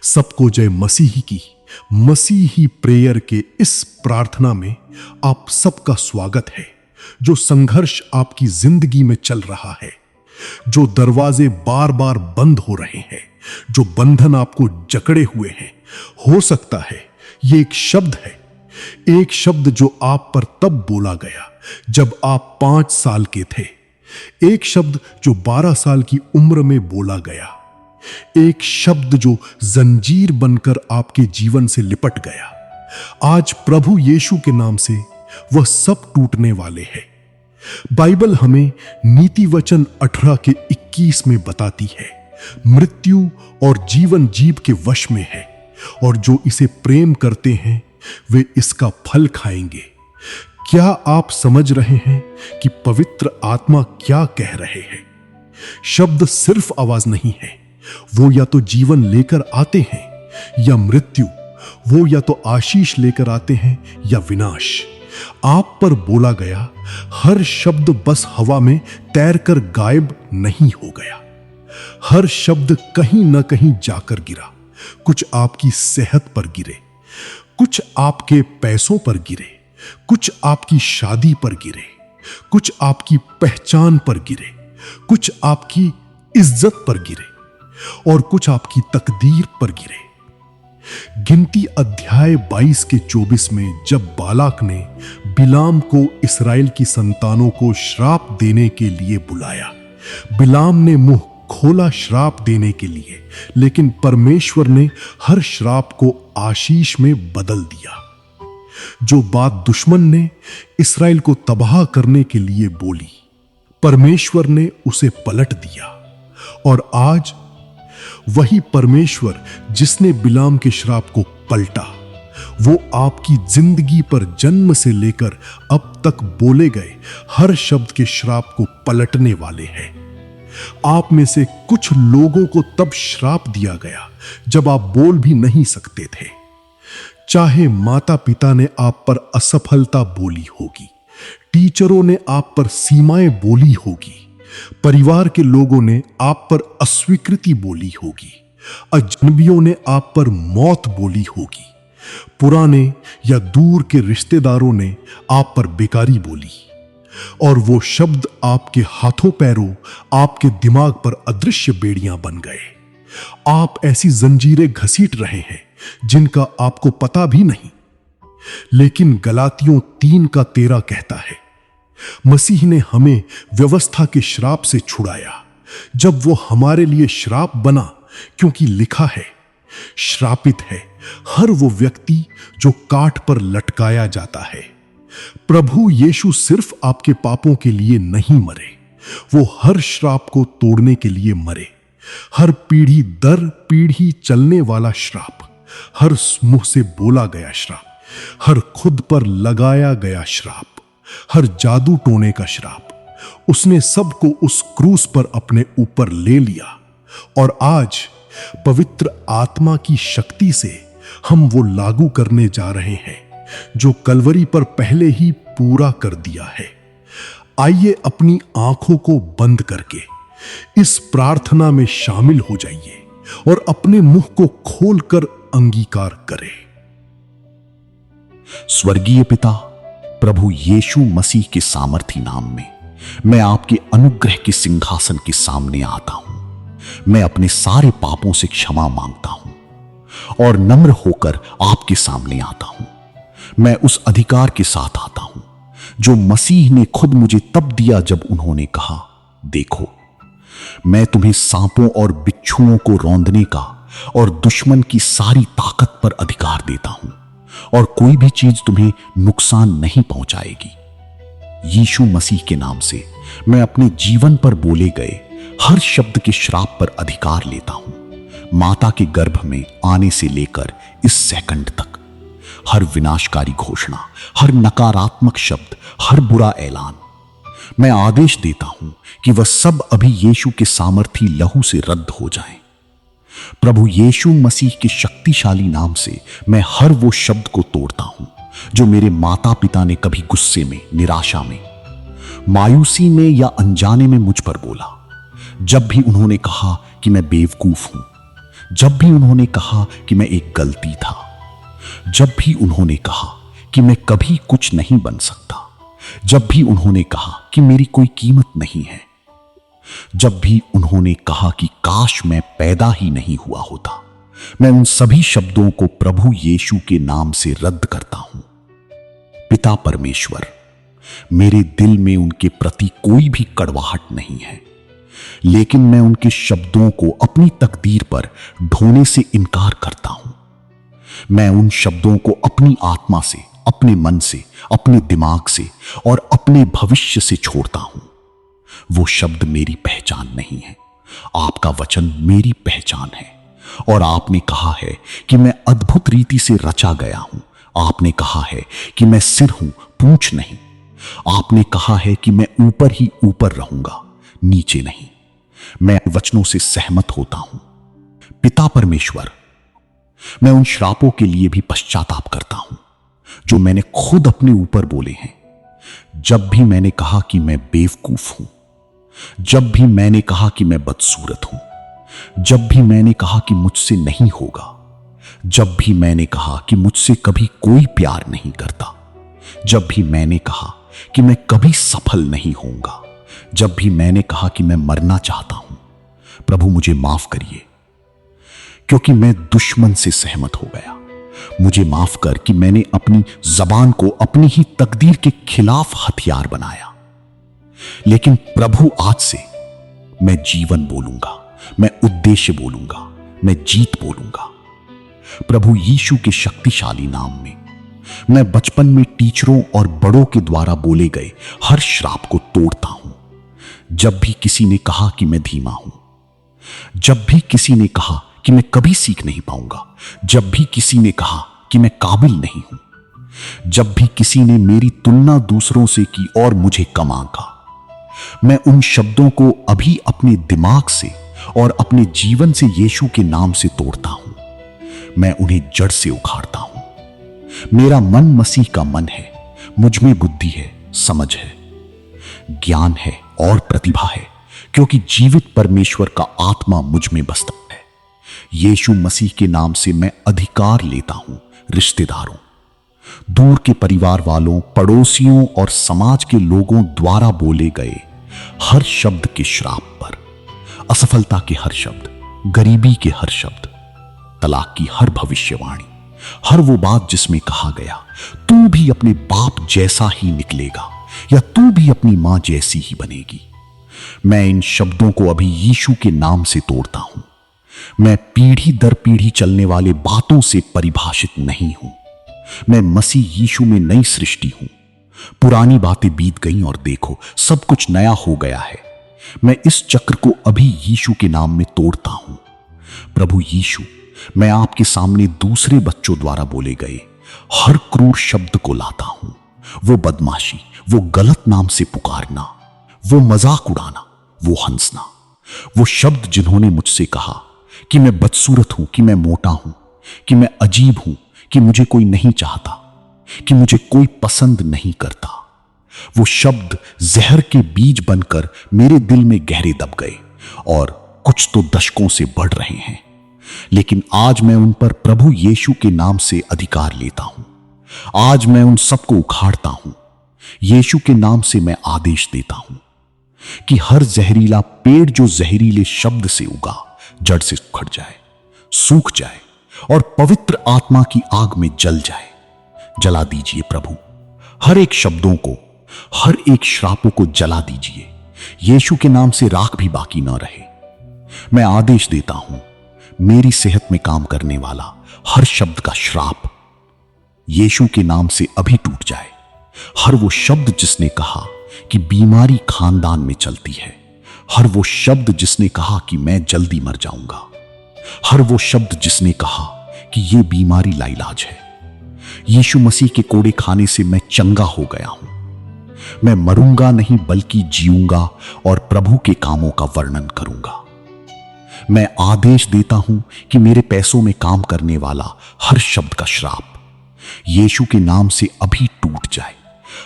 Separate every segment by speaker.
Speaker 1: सबको जय मसीह की मसीही प्रेयर के इस प्रार्थना में आप सबका स्वागत है। जो संघर्ष आपकी जिंदगी में चल रहा है, जो दरवाजे बार बार बंद हो रहे हैं, जो बंधन आपको जकड़े हुए हैं, हो सकता है ये एक शब्द है, एक शब्द जो आप पर तब बोला गया जब आप 5 साल के थे, एक शब्द जो 12 साल की उम्र में बोला गया, एक शब्द जो जंजीर बनकर आपके जीवन से लिपट गया। आज प्रभु यीशु के नाम से वह सब टूटने वाले हैं। बाइबल हमें नीति वचन 18 के 21 में बताती है, मृत्यु और जीवन जीव के वश में है और जो इसे प्रेम करते हैं वे इसका फल खाएंगे। क्या आप समझ रहे हैं कि पवित्र आत्मा क्या कह रहे हैं? शब्द सिर्फ आवाज नहीं है, वो या तो जीवन लेकर आते हैं या मृत्यु, वो या तो आशीष लेकर आते हैं या विनाश। आप पर बोला गया हर शब्द बस हवा में तैरकर गायब नहीं हो गया। हर शब्द कहीं ना कहीं जाकर गिरा। कुछ आपकी सेहत पर गिरे, कुछ आपके पैसों पर गिरे, कुछ आपकी शादी पर गिरे, कुछ आपकी पहचान पर गिरे, कुछ आपकी इज्जत पर गिरे और कुछ आपकी तकदीर पर गिरे। गिनती अध्याय 22 के 24 में जब बालाक ने बिलाम को इस्राएल की संतानों को श्राप देने के लिए बुलाया, बिलाम ने मुंह खोला श्राप देने के लिए, लेकिन परमेश्वर ने हर श्राप को आशीष में बदल दिया। जो बात दुश्मन ने इस्राएल को तबाह करने के लिए बोली, परमेश्वर ने उसे पलट दिया। और आज वही परमेश्वर जिसने बिलाम के श्राप को पलटा, वो आपकी जिंदगी पर जन्म से लेकर अब तक बोले गए हर शब्द के श्राप को पलटने वाले हैं। आप में से कुछ लोगों को तब श्राप दिया गया जब आप बोल भी नहीं सकते थे। चाहे माता पिता ने आप पर असफलता बोली होगी, टीचरों ने आप पर सीमाएं बोली होगी, परिवार के लोगों ने आप पर अस्वीकृति बोली होगी, अजनबियों ने आप पर मौत बोली होगी, पुराने या दूर के रिश्तेदारों ने आप पर बेकारी बोली, और वो शब्द आपके हाथों पैरों, आपके दिमाग पर अदृश्य बेड़ियां बन गए। आप ऐसी जंजीरें घसीट रहे हैं जिनका आपको पता भी नहीं। लेकिन गलातियों 3:13 कहता है, मसीह ने हमें व्यवस्था के श्राप से छुड़ाया जब वो हमारे लिए श्राप बना, क्योंकि लिखा है, श्रापित है हर वो व्यक्ति जो काठ पर लटकाया जाता है। प्रभु यीशु सिर्फ आपके पापों के लिए नहीं मरे, वो हर श्राप को तोड़ने के लिए मरे। हर पीढ़ी दर पीढ़ी चलने वाला श्राप, हर मुंह से बोला गया श्राप, हर खुद पर लगाया गया श्राप, हर जादू टोने का श्राप, उसने सबको उस क्रूस पर अपने ऊपर ले लिया। और आज पवित्र आत्मा की शक्ति से हम वो लागू करने जा रहे हैं जो कलवरी पर पहले ही पूरा कर दिया है। आइए अपनी आंखों को बंद करके इस प्रार्थना में शामिल हो जाइए और अपने मुंह को खोलकर अंगीकार करें।
Speaker 2: स्वर्गीय पिता, प्रभु यीशु मसीह के सामर्थी नाम में मैं आपके अनुग्रह के सिंहासन के सामने आता हूं। मैं अपने सारे पापों से क्षमा मांगता हूं और नम्र होकर आपके सामने आता हूं। मैं उस अधिकार के साथ आता हूं जो मसीह ने खुद मुझे तब दिया जब उन्होंने कहा, देखो, मैं तुम्हें सांपों और बिच्छुओं को रौंदने का और दुश्मन की सारी ताकत पर अधिकार देता हूं और कोई भी चीज तुम्हें नुकसान नहीं पहुंचाएगी। यीशु मसीह के नाम से मैं अपने जीवन पर बोले गए हर शब्द के श्राप पर अधिकार लेता हूं। माता के गर्भ में आने से लेकर इस सेकंड तक हर विनाशकारी घोषणा, हर नकारात्मक शब्द, हर बुरा ऐलान, मैं आदेश देता हूं कि वह सब अभी यीशु के सामर्थी लहू से रद्द हो जाएं। प्रभु यीशु मसीह के शक्तिशाली नाम से मैं हर वो शब्द को तोड़ता हूं जो मेरे माता पिता ने कभी गुस्से में, निराशा में, मायूसी में या अनजाने में मुझ पर बोला। जब भी उन्होंने कहा कि मैं बेवकूफ हूं, जब भी उन्होंने कहा कि मैं एक गलती था, जब भी उन्होंने कहा कि मैं कभी कुछ नहीं बन सकता, जब भी उन्होंने कहा कि मेरी कोई कीमत नहीं है, जब भी उन्होंने कहा कि काश मैं पैदा ही नहीं हुआ होता, मैं उन सभी शब्दों को प्रभु यीशु के नाम से रद्द करता हूं। पिता परमेश्वर, मेरे दिल में उनके प्रति कोई भी कड़वाहट नहीं है, लेकिन मैं उनके शब्दों को अपनी तकदीर पर ढोने से इनकार करता हूं। मैं उन शब्दों को अपनी आत्मा से, अपने मन से, अपने दिमाग से और अपने भविष्य से छोड़ता हूं। वो शब्द मेरी पहचान नहीं है। आपका वचन मेरी पहचान है और आपने कहा है कि मैं अद्भुत रीति से रचा गया हूं। आपने कहा है कि मैं सिर हूं, पूंछ नहीं। आपने कहा है कि मैं ऊपर ही ऊपर रहूंगा, नीचे नहीं। मैं वचनों से सहमत होता हूं। पिता परमेश्वर, मैं उन श्रापों के लिए भी पश्चाताप करता हूं जो मैंने खुद अपने ऊपर बोले हैं। जब भी मैंने कहा कि मैं बेवकूफ हूं, जब भी मैंने कहा कि मैं बदसूरत हूं, जब भी मैंने कहा कि मुझसे नहीं होगा, जब भी मैंने कहा कि मुझसे कभी कोई प्यार नहीं करता, जब भी मैंने कहा कि मैं कभी सफल नहीं होऊंगा, जब भी मैंने कहा कि मैं मरना चाहता हूं, प्रभु मुझे माफ करिए, क्योंकि मैं दुश्मन से सहमत हो गया। मुझे माफ कर कि मैंने अपनी जबान को अपनी ही तकदीर के खिलाफ हथियार बनाया। लेकिन प्रभु, आज से मैं जीवन बोलूंगा, मैं उद्देश्य बोलूंगा, मैं जीत बोलूंगा। प्रभु यीशु के शक्तिशाली नाम में मैं बचपन में टीचरों और बड़ों के द्वारा बोले गए हर श्राप को तोड़ता हूं। जब भी किसी ने कहा कि मैं धीमा हूं, जब भी किसी ने कहा कि मैं कभी सीख नहीं पाऊंगा, जब भी किसी ने कहा कि मैं काबिल नहीं हूं, जब भी किसी ने मेरी तुलना दूसरों से की और मुझे कम आंका, मैं उन शब्दों को अभी अपने दिमाग से और अपने जीवन से यीशु के नाम से तोड़ता हूं। मैं उन्हें जड़ से उखाड़ता हूं। मेरा मन मसीह का मन है। मुझ में बुद्धि है, समझ है, ज्ञान है और प्रतिभा है, क्योंकि जीवित परमेश्वर का आत्मा मुझ में बसता है। यीशु मसीह के नाम से मैं अधिकार लेता हूं रिश्तेदारों, दूर के परिवार वालों, पड़ोसियों और समाज के लोगों द्वारा बोले गए हर शब्द के श्राप पर, असफलता के हर शब्द, गरीबी के हर शब्द, तलाक की हर भविष्यवाणी, हर वो बात जिसमें कहा गया तू भी अपने बाप जैसा ही निकलेगा या तू भी अपनी मां जैसी ही बनेगी। मैं इन शब्दों को अभी यीशु के नाम से तोड़ता हूं। मैं पीढ़ी दर पीढ़ी चलने वाले बातों से परिभाषित नहीं हूं। मैं मसीह यीशु में नई सृष्टि हूं। पुरानी बातें बीत गईं और देखो सब कुछ नया हो गया है। मैं इस चक्र को अभी यीशु के नाम में तोड़ता हूं। प्रभु यीशु, मैं आपके सामने दूसरे बच्चों द्वारा बोले गए हर क्रूर शब्द को लाता हूं। वो बदमाशी, वो गलत नाम से पुकारना, वो मजाक उड़ाना, वो हंसना, वो शब्द जिन्होंने मुझसे कहा कि मैं बदसूरत हूं, कि मैं मोटा हूं, कि मैं अजीब हूं, कि मुझे कोई नहीं चाहता, कि मुझे कोई पसंद नहीं करता। वो शब्द जहर के बीज बनकर मेरे दिल में गहरे दब गए और कुछ तो दशकों से बढ़ रहे हैं। लेकिन आज मैं उन पर प्रभु यीशु के नाम से अधिकार लेता हूं। आज मैं उन सबको उखाड़ता हूं। यीशु के नाम से मैं आदेश देता हूं कि हर जहरीला पेड़ जो जहरीले शब्द से उगा जड़ से उखड़ जाए, सूख जाए और पवित्र आत्मा की आग में जल जाए। जला दीजिए प्रभु हर एक शब्दों को, हर एक श्रापों को जला दीजिए। यीशु के नाम से राख भी बाकी ना रहे। मैं आदेश देता हूं, मेरी सेहत में काम करने वाला हर शब्द का श्राप यीशु के नाम से अभी टूट जाए। हर वो शब्द जिसने कहा कि बीमारी खानदान में चलती है, हर वो शब्द जिसने कहा कि मैं जल्दी मर जाऊंगा, हर वो शब्द जिसने कहा कि ये बीमारी लाइलाज है, यीशु मसीह के कोड़े खाने से मैं चंगा हो गया हूं। मैं मरूंगा नहीं बल्कि जीऊंगा और प्रभु के कामों का वर्णन करूंगा। मैं आदेश देता हूं कि मेरे पैसों में काम करने वाला हर शब्द का श्राप यीशु के नाम से अभी टूट जाए।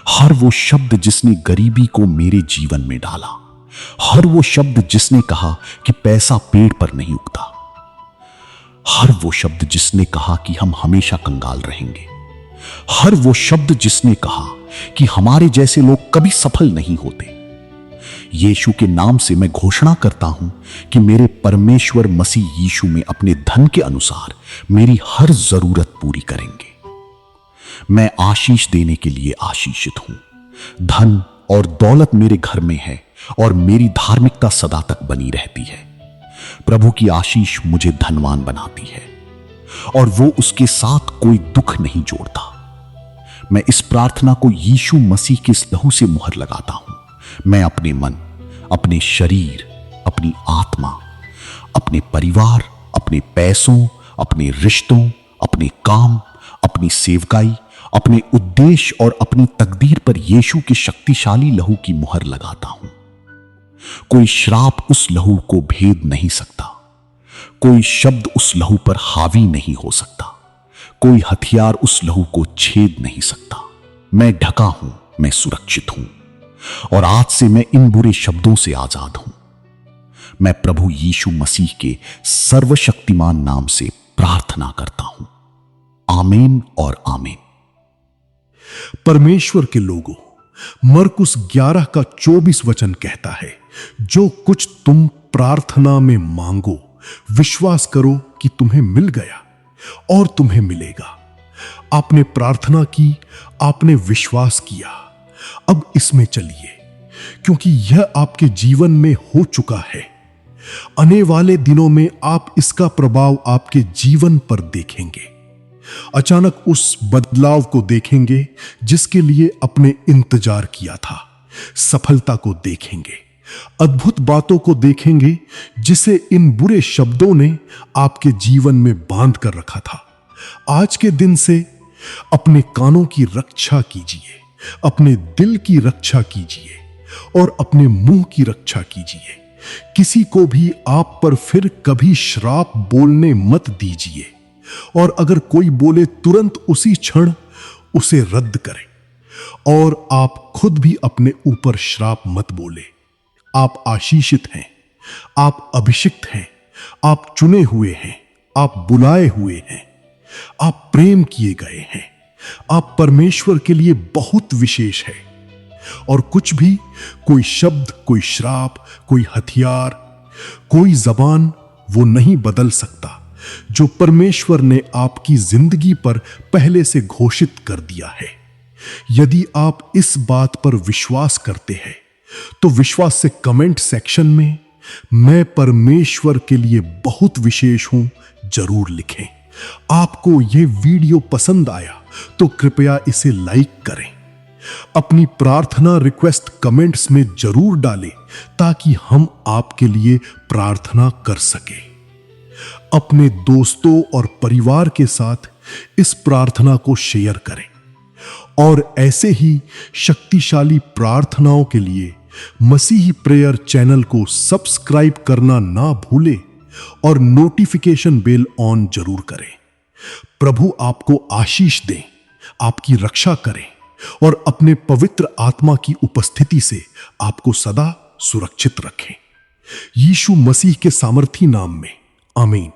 Speaker 2: हर वो शब्द जिसने गरीबी को मेरे जीवन में डाला, हर वो शब्द जिसने कहा कि पैसा पेड़ पर नहीं उगता, हर वो शब्द जिसने कहा कि हम हमेशा कंगाल रहेंगे, हर वो शब्द जिसने कहा कि हमारे जैसे लोग कभी सफल नहीं होते, यीशु के नाम से मैं घोषणा करता हूं कि मेरे परमेश्वर मसीह यीशु में अपने धन के अनुसार मेरी हर जरूरत पूरी करेंगे। मैं आशीष देने के लिए आशीषित हूं। धन और दौलत मेरे घर में है और मेरी धार्मिकता सदा तक बनी रहती है। प्रभु की आशीष मुझे धनवान बनाती है और वो उसके साथ कोई दुख नहीं जोड़ता। मैं इस प्रार्थना को यीशु मसीह के इस लहू से मुहर लगाता हूं। मैं अपने मन, अपने शरीर, अपनी आत्मा, अपने परिवार, अपने पैसों, अपने रिश्तों, अपने काम, अपनी सेवकाई, अपने उद्देश्य और अपनी तकदीर पर यीशु के शक्तिशाली लहू की मुहर लगाता हूं। कोई श्राप उस लहू को भेद नहीं सकता, कोई शब्द उस लहू पर हावी नहीं हो सकता, कोई हथियार उस लहू को छेद नहीं सकता। मैं ढका हूं, मैं सुरक्षित हूं और आज से मैं इन बुरे शब्दों से आजाद हूं। मैं प्रभु यीशु मसीह के सर्वशक्तिमान नाम से प्रार्थना करता हूं। आमीन और आमीन।
Speaker 1: परमेश्वर के लोगों, मरकुस 11 का 24 वचन कहता है, जो कुछ तुम प्रार्थना में मांगो विश्वास करो कि तुम्हें मिल गया और तुम्हें मिलेगा। आपने प्रार्थना की, आपने विश्वास किया, अब इसमें चलिए, क्योंकि यह आपके जीवन में हो चुका है। आने वाले दिनों में आप इसका प्रभाव आपके जीवन पर देखेंगे। अचानक उस बदलाव को देखेंगे जिसके लिए आपने इंतजार किया था। सफलता को देखेंगे, अद्भुत बातों को देखेंगे जिसे इन बुरे शब्दों ने आपके जीवन में बांध कर रखा था। आज के दिन से अपने कानों की रक्षा कीजिए, अपने दिल की रक्षा कीजिए और अपने मुंह की रक्षा कीजिए। किसी को भी आप पर फिर कभी श्राप बोलने मत दीजिए और अगर कोई बोले तुरंत उसी क्षण उसे रद्द करें और आप खुद भी अपने ऊपर श्राप मत बोले। आप आशीषित हैं, आप अभिषिक्त हैं, आप चुने हुए हैं, आप बुलाए हुए हैं, आप प्रेम किए गए हैं, आप परमेश्वर के लिए बहुत विशेष है और कुछ भी, कोई शब्द, कोई श्राप, कोई हथियार, कोई जबान वो नहीं बदल सकता जो परमेश्वर ने आपकी जिंदगी पर पहले से घोषित कर दिया है। यदि आप इस बात पर विश्वास करते हैं तो विश्वास से कमेंट सेक्शन में मैं परमेश्वर के लिए बहुत विशेष हूं जरूर लिखें। आपको यह वीडियो पसंद आया तो कृपया इसे लाइक करें। अपनी प्रार्थना रिक्वेस्ट कमेंट्स में जरूर डालें ताकि हम आपके लिए प्रार्थना कर सकें। अपने दोस्तों और परिवार के साथ इस प्रार्थना को शेयर करें और ऐसे ही शक्तिशाली प्रार्थनाओं के लिए मसीही प्रेयर चैनल को सब्सक्राइब करना ना भूलें और नोटिफिकेशन बेल ऑन जरूर करें। प्रभु आपको आशीष दें, आपकी रक्षा करें और अपने पवित्र आत्मा की उपस्थिति से आपको सदा सुरक्षित रखें। यीशु मसीह के सामर्थी नाम में आमीन।